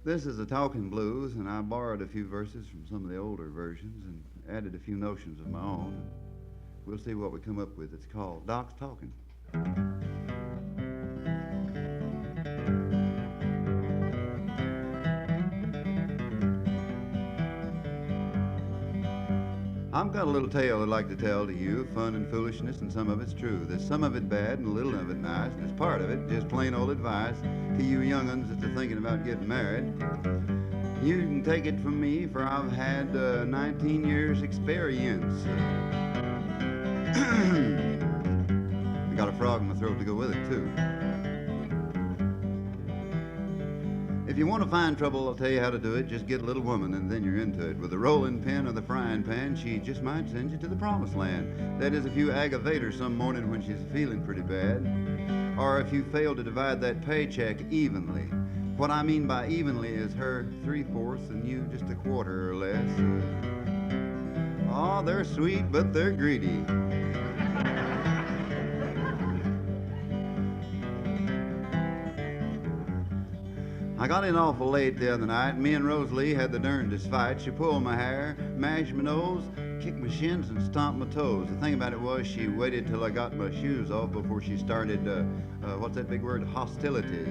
This is a talking blues, and I borrowed a few verses from some of the older versions and added a few notions of my own. We'll see what we come up with. It's called Doc's Talking. I've got a little tale I'd like to tell to you, fun and foolishness, and some of it's true. There's some of it bad and a little of it nice, and it's part of it just plain old advice to you young'uns that's thinking about getting married. You can take it from me, for I've had 19 years experience. I got a frog in my throat to go with it, too. If you want to find trouble, I'll tell you how to do it. Just get a little woman and then you're into it. With a rolling pin or the frying pan, she just might send you to the promised land. That is, if you aggravate her some morning when she's feeling pretty bad. Or if you fail to divide that paycheck evenly. What I mean by evenly is her 3/4 and you just a quarter or less. Oh, they're sweet, but they're greedy. I got in awful late the other night. Me and Rosalie had the darndest fight. She pulled my hair, mashed my nose, kicked my shins, and stomped my toes. The thing about it was she waited till I got my shoes off before she started, what's that big word? Hostilities.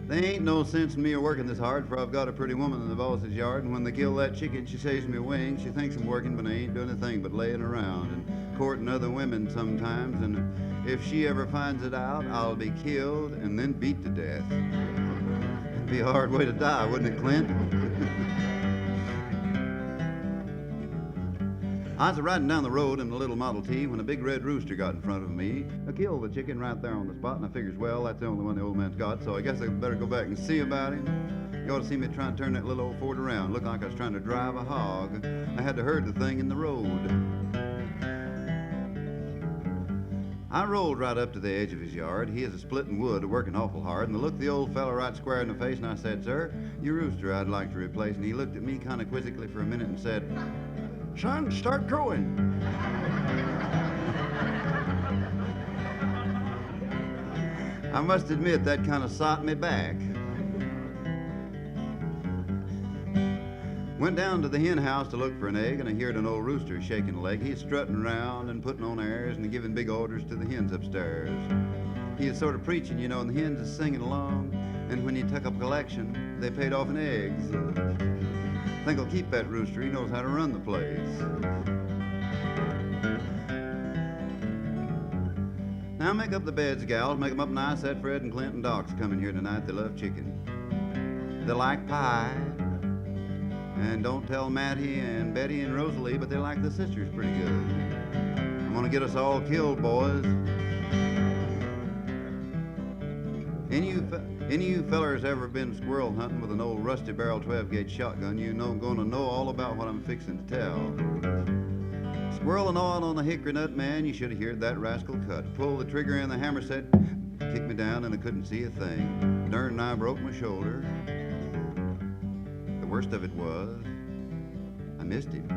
There ain't no sense in me working this hard, for I've got a pretty woman in the boss's yard, and when they kill that chicken, she saves me wings. She thinks I'm working, but I ain't doing a thing but laying around and courting other women sometimes, and if she ever finds it out, I'll be killed and then beat to death. It'd be a hard way to die, wouldn't it, Clint? I was riding down the road in a little Model T when a big red rooster got in front of me. I killed the chicken right there on the spot, and I figures, well, that's the only one the old man's got, so I guess I better go back and see about him. You ought to see me trying to turn that little old Ford around. Looked like I was trying to drive a hog. I had to herd the thing in the road. I rolled right up to the edge of his yard. He is a splitting wood, working awful hard, and I looked the old fellow right square in the face, and I said, "Sir, your rooster I'd like to replace." And he looked at me kind of quizzically for a minute and said, "Son, start crowing." I must admit that kind of sot me back. Went down to the hen house to look for an egg, and I heard an old rooster shaking a leg. He's strutting around and putting on airs and giving big orders to the hens upstairs. He is sort of preaching, you know, and the hens is singing along, and when he took up a collection, they paid off in eggs. Think I'll keep that rooster. He knows how to run the place. Now make up the beds, gals. Make 'em up nice. That Fred and Clint and Doc's coming here tonight. They love chicken. They like pie. And don't tell Mattie and Betty and Rosalie, but they like the sisters pretty good. I'm gonna get us all killed, boys. Any of you fellers ever been squirrel hunting with an old rusty barrel 12-gauge shotgun, you know gonna know all about what I'm fixing to tell. Squirrel gnawing on a hickory nut, man, you should have heard that rascal cut. Pulled the trigger and the hammer said, kicked me down and I couldn't see a thing. Darn, I broke my shoulder. The worst of it was, I missed him.